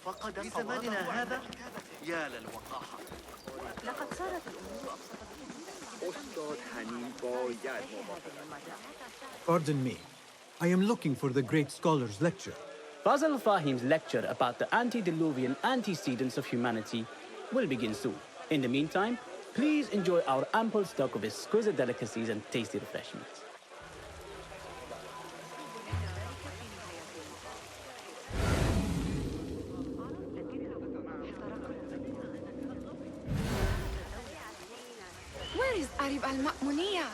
فقد زماننا هذا يا للوقاحة. لقد صارت الأمور Pardon me. I am looking for the great scholar's lecture. Fazl Fahim's lecture about the antediluvian antecedents of humanity will begin soon. In the meantime, please enjoy our ample stock of exquisite delicacies and tasty refreshments. Where is Arib al-Ma'muniya?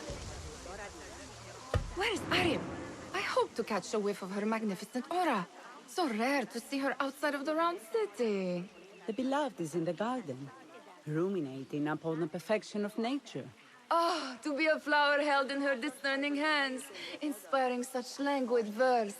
Where is Arib? I hope to catch a whiff of her magnificent aura. So rare to see her outside of the round city. The beloved is in the garden, ruminating upon the perfection of nature. Oh, to be a flower held in her discerning hands, inspiring such languid verse.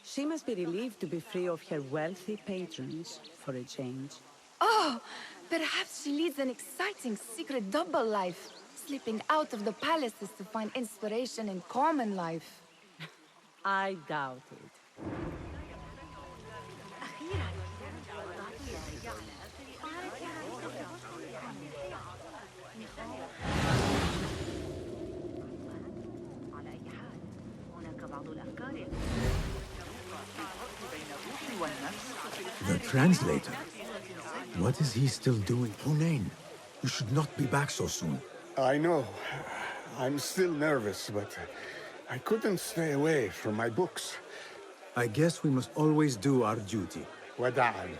She must be relieved to be free of her wealthy patrons for a change. Oh, perhaps she leads an exciting secret double life, slipping out of the palaces to find inspiration in common life. I doubt it. The translator? What is he still doing? Hunain, you should not be back so soon. I know. I'm still nervous, but I couldn't stay away from my books. I guess we must always do our duty. Wada'an.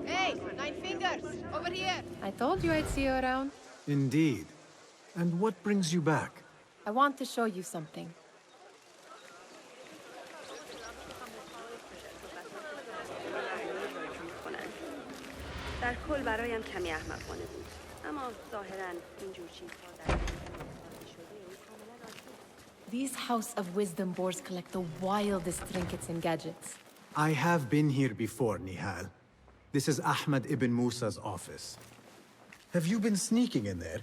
Hey, Nine Fingers, over here. I told you I'd see you around. Indeed. And what brings you back? I want to show you something. در کل برایم کمی احمقانه بود. اما ظاهراً اینجور چیزها در These House of Wisdom boars collect the wildest trinkets and gadgets. I have been here before, Nihal. This is Ahmed ibn Musa's office. Have you been sneaking in there?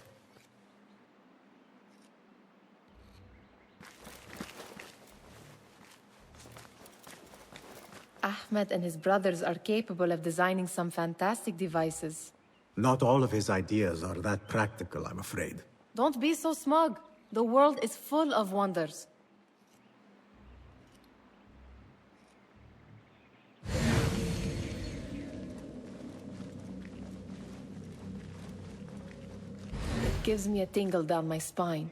Ahmed and his brothers are capable of designing some fantastic devices. Not all of his ideas are that practical, I'm afraid. Don't be so smug. The world is full of wonders. It gives me a tingle down my spine.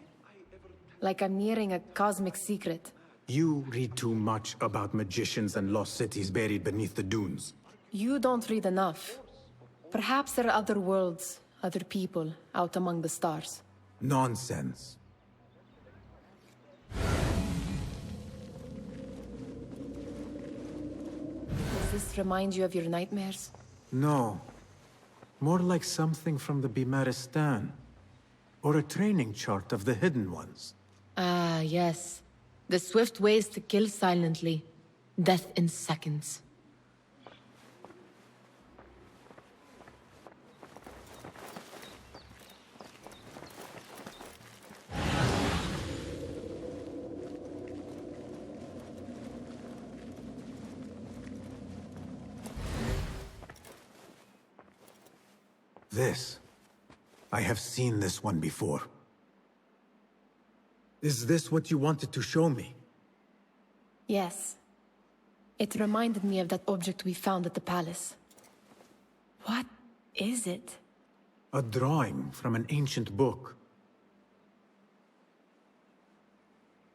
Like I'm nearing a cosmic secret. You read too much about magicians and lost cities buried beneath the dunes. You don't read enough. Perhaps there are other worlds, other people, out among the stars. Nonsense. Does this remind you of your nightmares? No. More like something from the Bimaristan. Or a training chart of the Hidden Ones. Ah, yes. The swift ways to kill silently. Death in seconds. This. I have seen this one before. Is this what you wanted to show me? Yes. It reminded me of that object we found at the palace. What is it? A drawing from an ancient book.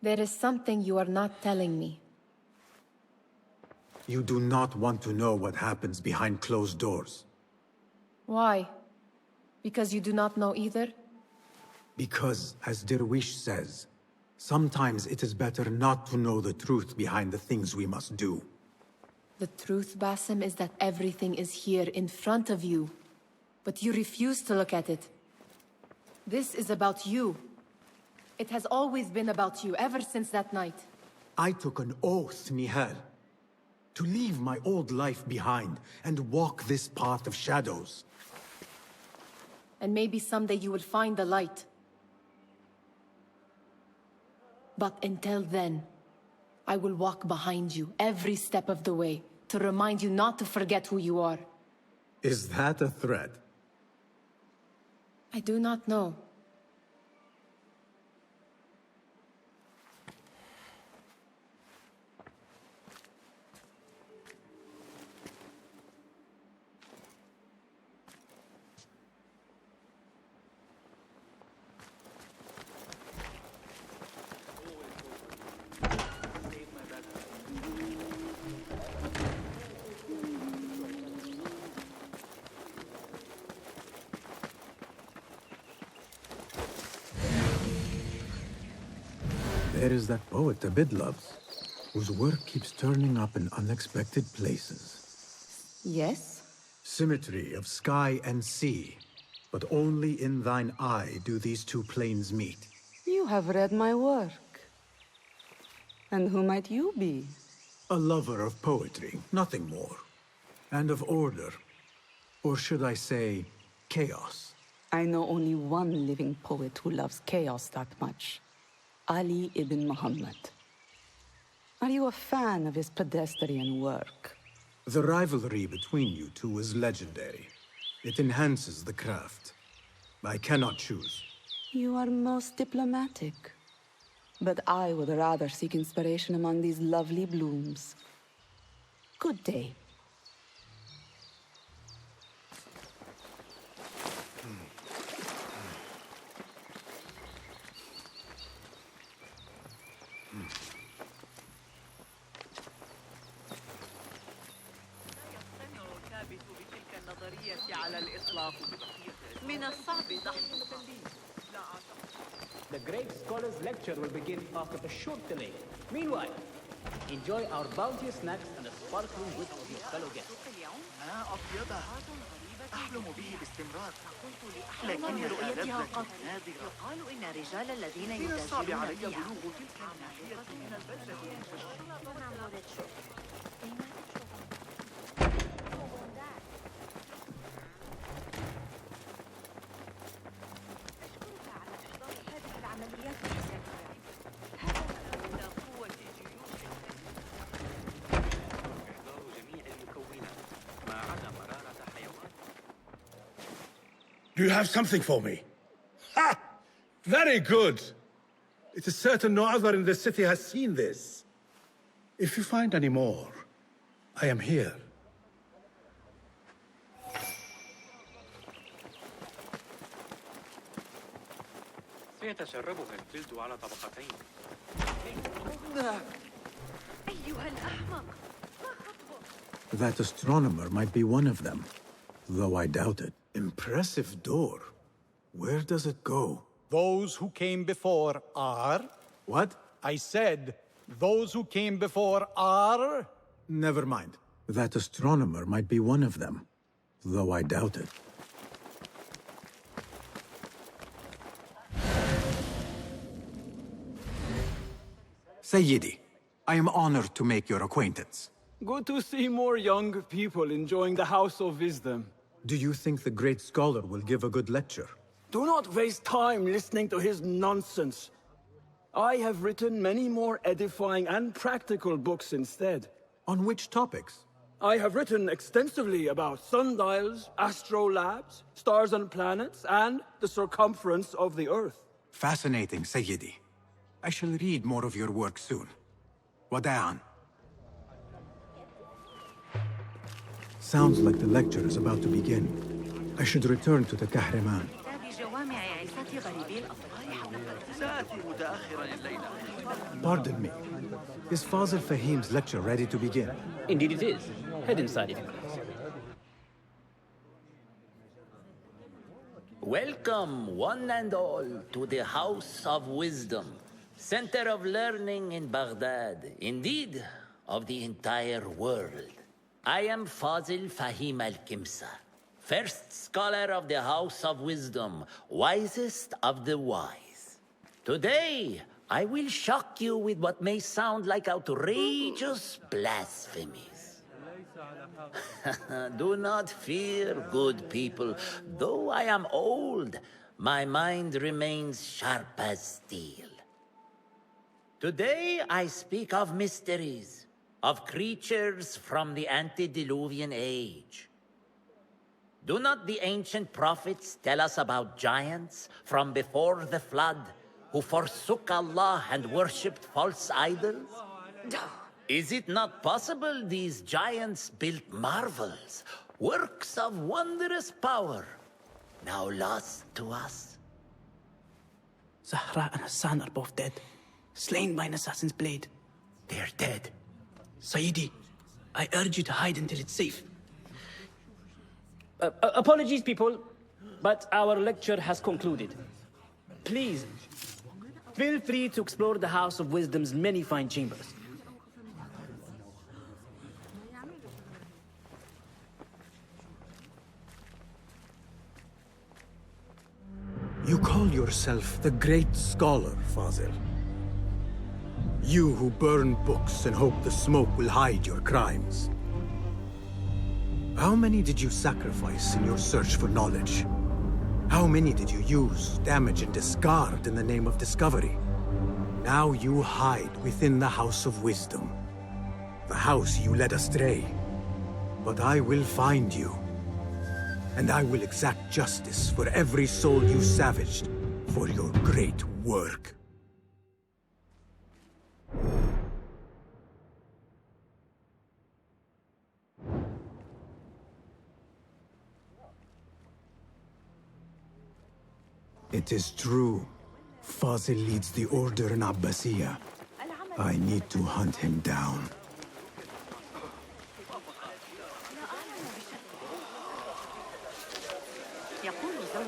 There is something you are not telling me. You do not want to know what happens behind closed doors. Why? Because you do not know either? Because, as Derwish says, sometimes it is better not to know the truth behind the things we must do. The truth, Basim, is that everything is here in front of you. But you refuse to look at it. This is about you. It has always been about you, ever since that night. I took an oath, Nihal, to leave my old life behind and walk this path of shadows. And maybe someday you will find the light. But until then, I will walk behind you every step of the way to remind you not to forget who you are. Is that a threat? I do not know. There is that poet Abid loves, whose work keeps turning up in unexpected places. Yes? Symmetry of sky and sea, but only in thine eye do these two planes meet. You have read my work. And who might you be? A lover of poetry, nothing more. And of order. Or should I say, chaos. I know only one living poet who loves chaos that much. Ali ibn Muhammad. Are you a fan of his pedestrian work? The rivalry between you two is legendary. It enhances the craft. I cannot choose. You are most diplomatic. But I would rather seek inspiration among these lovely blooms. Good day. The great scholar's lecture will begin after a short delay. Meanwhile, enjoy our bounteous snacks and the sparkling wit of your fellow guests. ما أطيبه. أحلم به باستمرار. لكن رؤيتها قط نادرة. يقال إن الرجال الذين من الصعب يتاجرون علي فيها بلوغ تلك الناحية من البلدة. Do you have something for me? Ha! Very good! It is certain no other in the city has seen this. If you find any more, I am here. سيتشربها الجلد على طبقتين. أيها الأحمق. That astronomer might be one of them, though I doubt it. Impressive door. Where does it go? Those who came before are... What? I said, those who came before are... Never mind. That astronomer might be one of them, though I doubt it. Sayyidi, I am honored to make your acquaintance. Good to see more young people enjoying the House of Wisdom. Do you think the great scholar will give a good lecture? Do not waste time listening to his nonsense. I have written many more edifying and practical books instead. On which topics? I have written extensively about sundials, astrolabes, stars and planets, and the circumference of the Earth. Fascinating, Sayyidi. I shall read more of your work soon. Wada'an. Sounds like the lecture is about to begin. I should return to the Kahraman. Pardon me. Is Fazil Fahim's lecture ready to begin? Indeed it is. Head inside if you please. Welcome, one and all, to the House of Wisdom, center of learning in Baghdad, indeed, of the entire world. I am Fazil Fahim al-Kimsa, first scholar of the House of Wisdom, wisest of the wise. Today, I will shock you with what may sound like outrageous blasphemies. Do not fear, good people. Though I am old, my mind remains sharp as steel. Today I speak of mysteries, of creatures from the antediluvian age. Do not the ancient prophets tell us about giants from before the flood who forsook Allah and worshipped false idols? Is it not possible these giants built marvels, works of wondrous power, now lost to us? Zahra and Hassan are both dead, slain by an assassin's blade. They're dead. Sayyidi, I urge you to hide until it's safe. Apologies, people, but our lecture has concluded. Please, feel free to explore the House of Wisdom's many fine chambers. You call yourself the Great Scholar, Fazil. You who burn books and hope the smoke will hide your crimes. How many did you sacrifice in your search for knowledge? How many did you use, damage, and discard in the name of discovery? Now you hide within the House of Wisdom. The house you led astray. But I will find you. And I will exact justice for every soul you savaged for your great work. It is true. Fazil leads the Order in Abbasiyah. I need to hunt him down.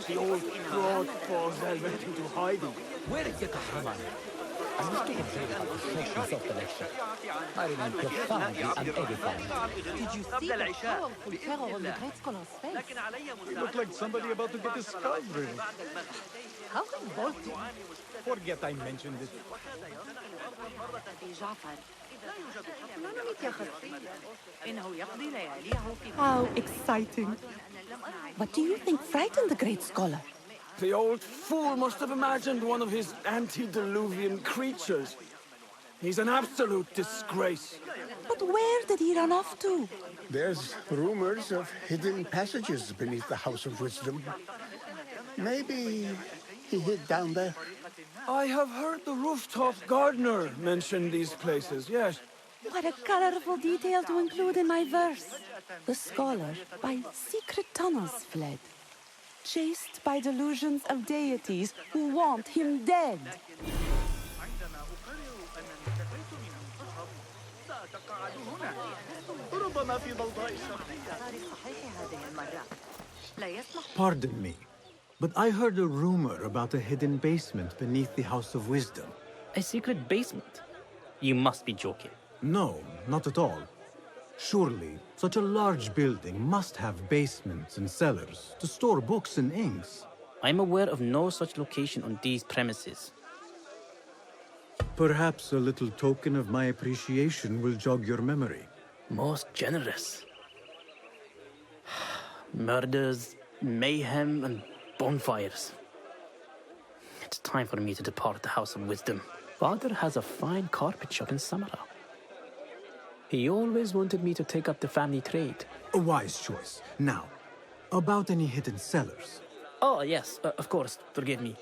The old fraud Fazil went into hiding. Where is the Kahraman? I must be afraid about the freshness of the lecture. I remain profoundly unedified. Did you see the powerful terror on the Great Scholar's face? You look like somebody about to get his skull driven. How revolting. Forget I mentioned it. How exciting. What do you think frightened the Great Scholar? The old fool must have imagined one of his antediluvian creatures. He's an absolute disgrace. But where did he run off to? There's rumors of hidden passages beneath the House of Wisdom. Maybe he hid down there. I have heard the rooftop gardener mention these places, yes. What a colorful detail to include in my verse. The scholar by secret tunnels fled, chased by delusions of deities who want him dead. Pardon me, but I heard a rumor about a hidden basement beneath the House of Wisdom. A secret basement? You must be joking. No, not at all. Surely, such a large building must have basements and cellars to store books and inks. I'm aware of no such location on these premises. Perhaps a little token of my appreciation will jog your memory. Most generous. Murders, mayhem, and bonfires. It's time for me to depart the House of Wisdom. Father has a fine carpet shop in Samara. He always wanted me to take up the family trade. A wise choice. Now, about any hidden cellars? Oh, yes, of course, forgive me.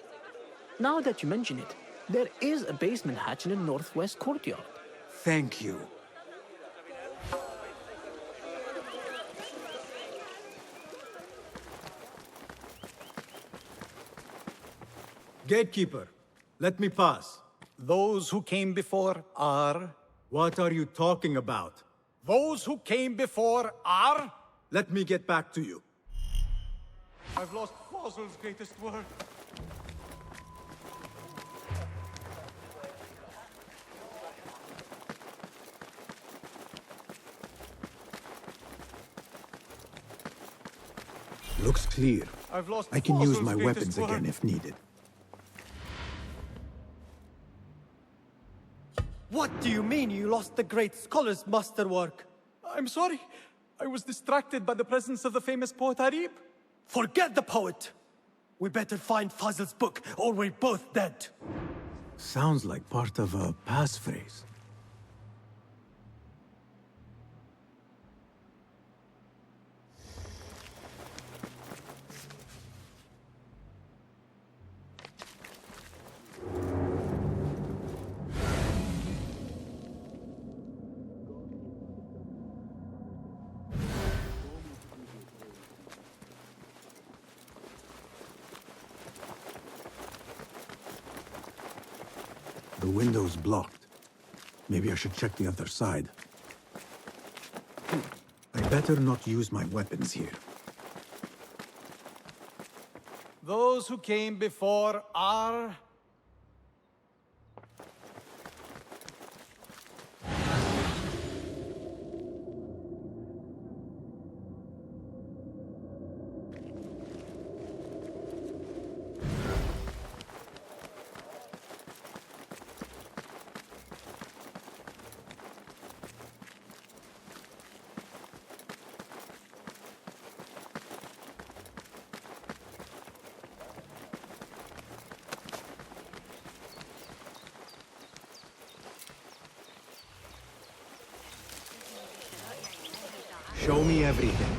Now that you mention it, there is a basement hatch in the northwest courtyard. Thank you. Gatekeeper, let me pass. Those who came before are... What are you talking about? Those who came before are... Let me get back to you. I've lost Fazil's greatest work. Looks clear. I've lost I can use Fazil's my greatest weapons work. again if needed. What do you mean you lost the Great Scholar's masterwork? I'm sorry. I was distracted by the presence of the famous poet Arib. Forget the poet! We better find Fazil's book, or we're both dead. Sounds like part of a passphrase. The window's blocked. Maybe I should check the other side. I better not use my weapons here. Those who came before are... Show me everything.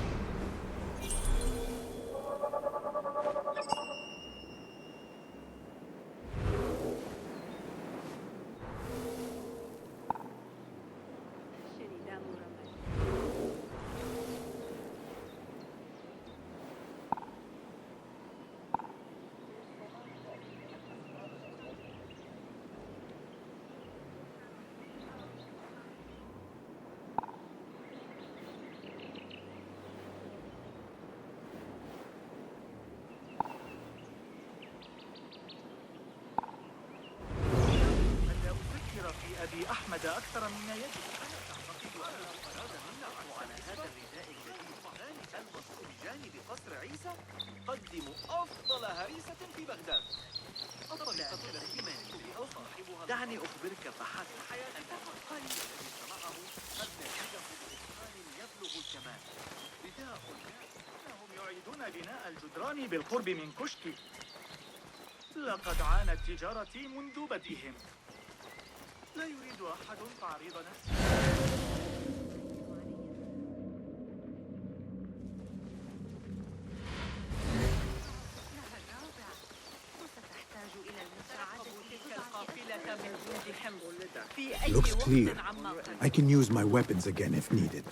أبي أحمد أكثر مما يجب. أنا أعتقد أن الفراد منا على هذا الرداء الجديد المصروف بجانب قصر عيسى. قدموا أفضل هريسة في بغداد. الطريقة التي منزلها صاحبها. دعني أخبرك فحسب حياتك القليل الذي صنعه قد نتجه بإتقان يبلغ الكمال. رداء إنهم يعيدون بناء الجدران بالقرب من كشك. لقد عانت تجارتي منذ بدئهم. لا يريد أحد تعريض نفسه. لها الرابع وستحتاج إلى المساعدة تلك القافلة من جند حمص في أي Looks وقت clear. عما قد. I can use my weapons again if needed.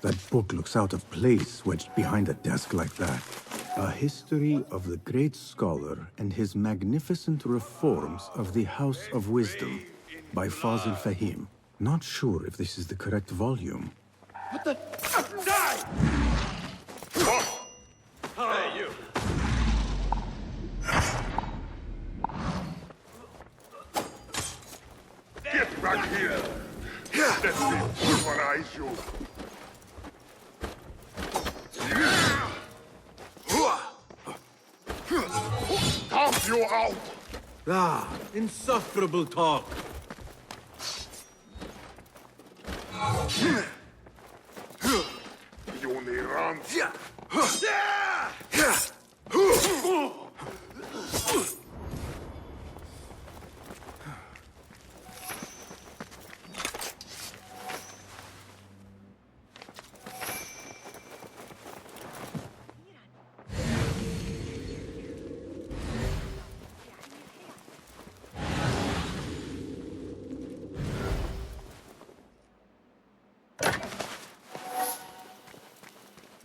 That book looks out of place wedged behind a desk like that. A history of the great scholar and his magnificent reforms of the House of Wisdom by Fazil Fahim. Not sure if this is the correct volume. What the? Die! Hey, you! Get back here! Let me pulverize you! Stomp you out! Ah, insufferable talk. You only run.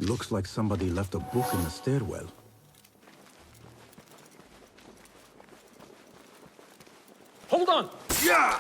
Looks like somebody left a book in the stairwell. Hold on! Yeah!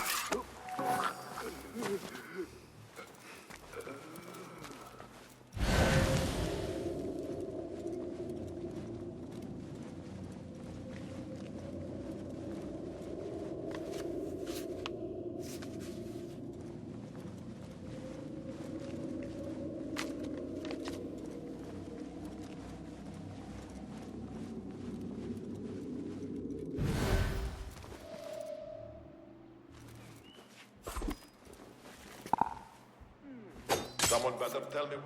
Someone better tell me.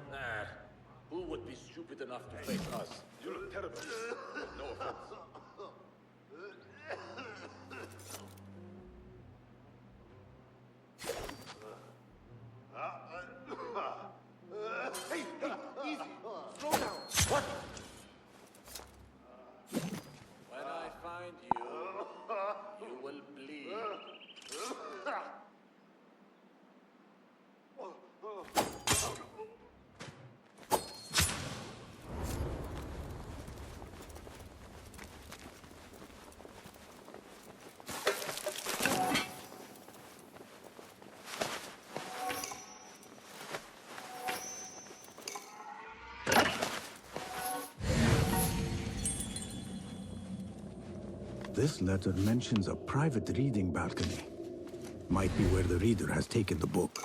Who would be stupid enough to face us? You look terrible. No offense. Hey, easy. Slow down. What? When I find you, you will bleed. This letter mentions a private reading balcony. Might be where the reader has taken the book.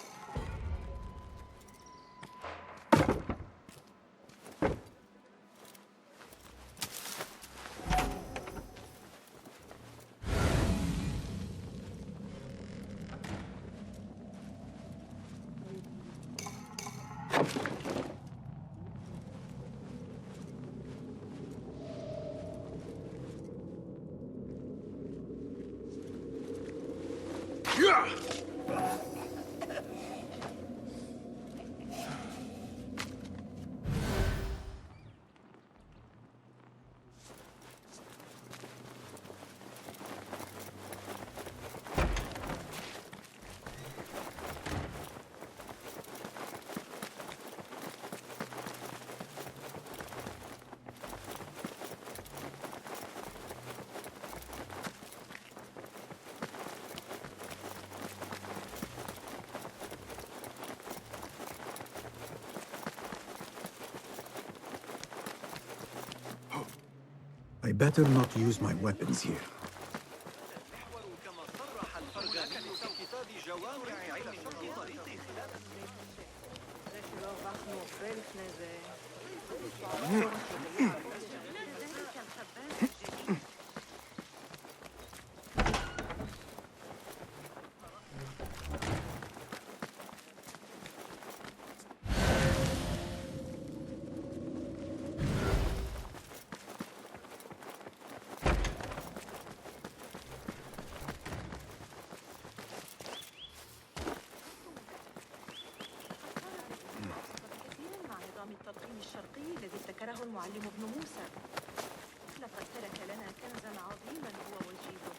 I better not use my weapons here. الشرقي الذي ابتكره المعلم ابن موسى. لقد ترك لنا كنزا عظيما هو وجيبه.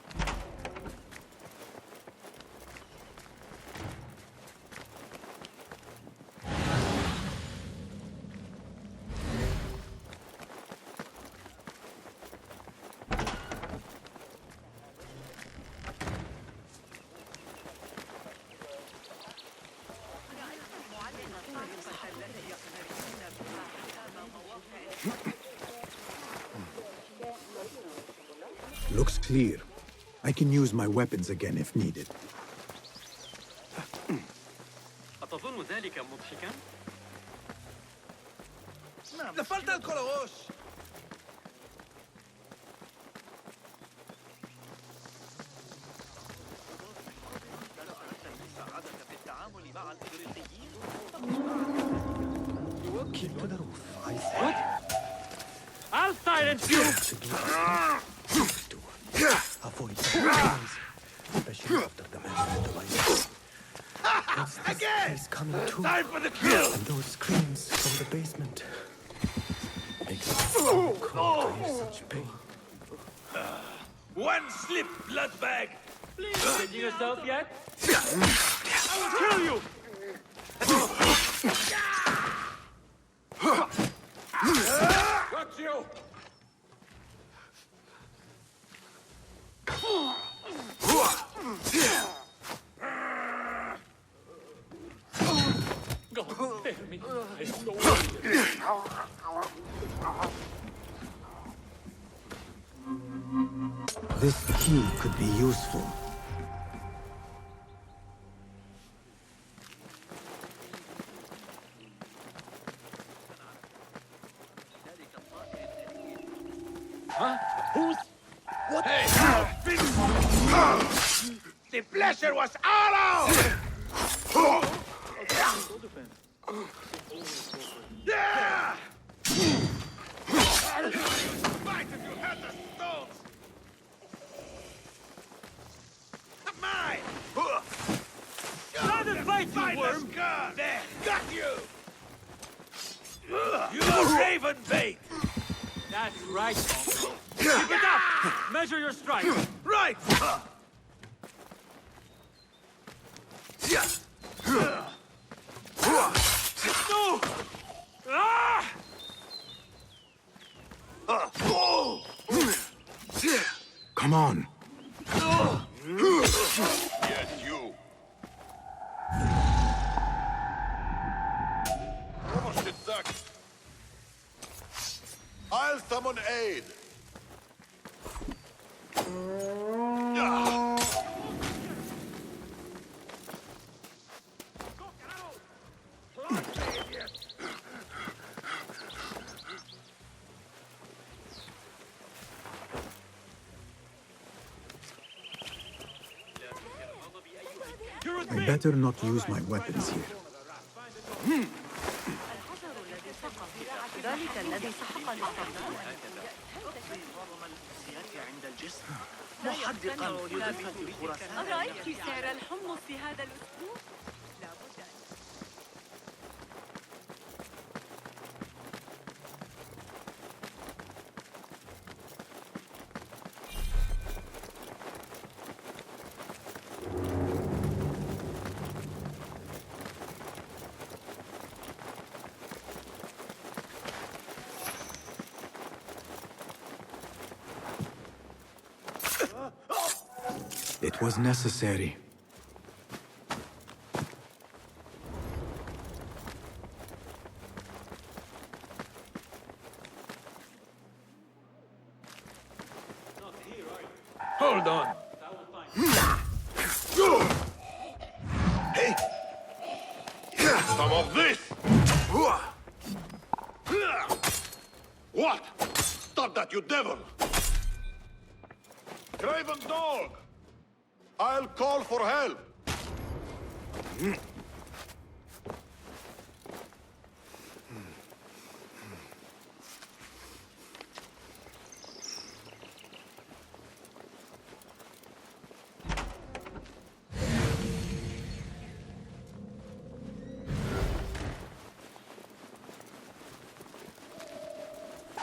Looks clear. I can use my weapons again if needed. أتظن ذلك مضحكا؟ ¡Le falta el colobosh! Keep to the roof, I said. What? I'll silence you! Avoid surprise, especially after the master device. Again! He's coming too. Time for the kill! And those screams from the basement. Makes it so cold to hear such pain. One slip, blood bag! Please, changing yourself yet? I will kill you! This key could be useful. Huh? Who's... What? Hey! The pleasure was all ours! Yeah! Fight if you had the stones! Mine! Try to fight, you worm! There, got you! You raven bait! That's right, Uncle. Keep it up! Measure your strike! Right! No! Ah! Come on. Yes, you. Almost it duck. I'll summon aid. I better not use my weapons here. ذلك الذي سحق للصبر. محدقا يدفن خراسان. أرأيت سعر الحمص هذا الأسبوع؟ It was necessary. Hold on. Hey! Some of this! What? Stop that, you devil! Craven dog! I'll call for help!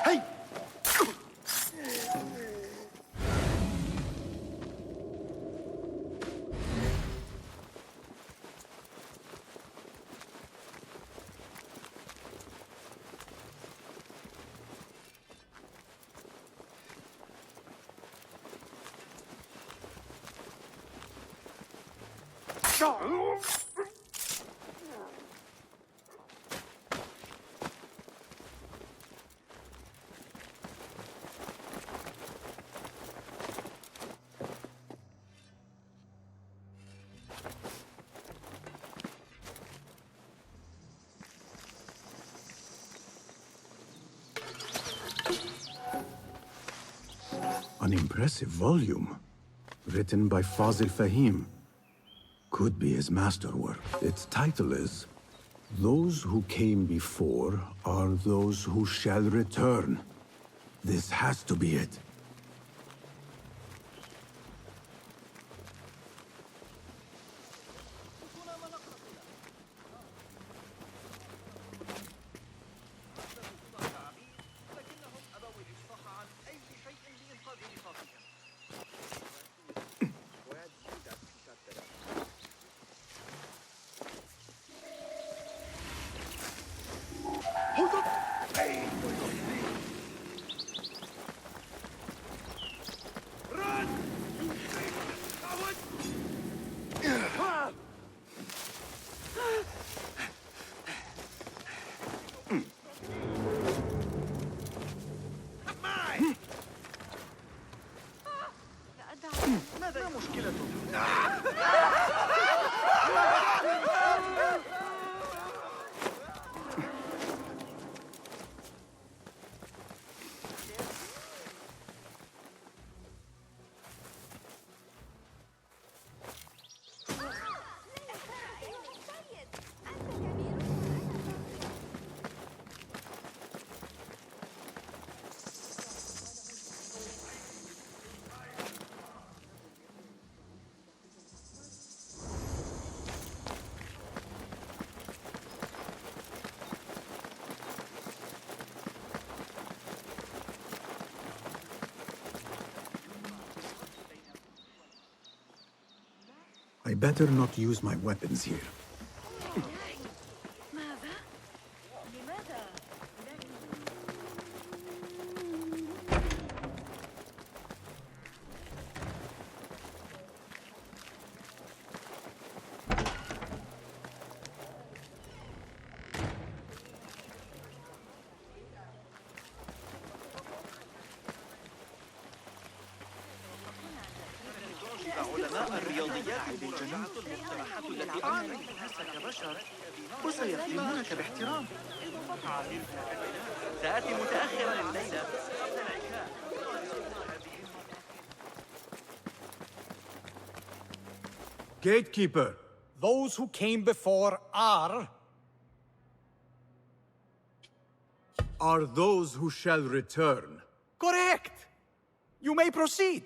Hey! An impressive volume, written by Fazil Fahim. Could be his masterwork. Its title is, "Those who came before are those who shall return." This has to be it. I better not use my weapons here. علماء الرياضيات بالجنوب المقترحات التي أعمل الناس كبشر وسيخدمونك باحترام. سآتي متأخرا الليلة. Gatekeeper! Those who came before are those who shall return. correct! You may proceed.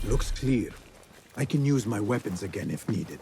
Looks clear. I can use my weapons again if needed.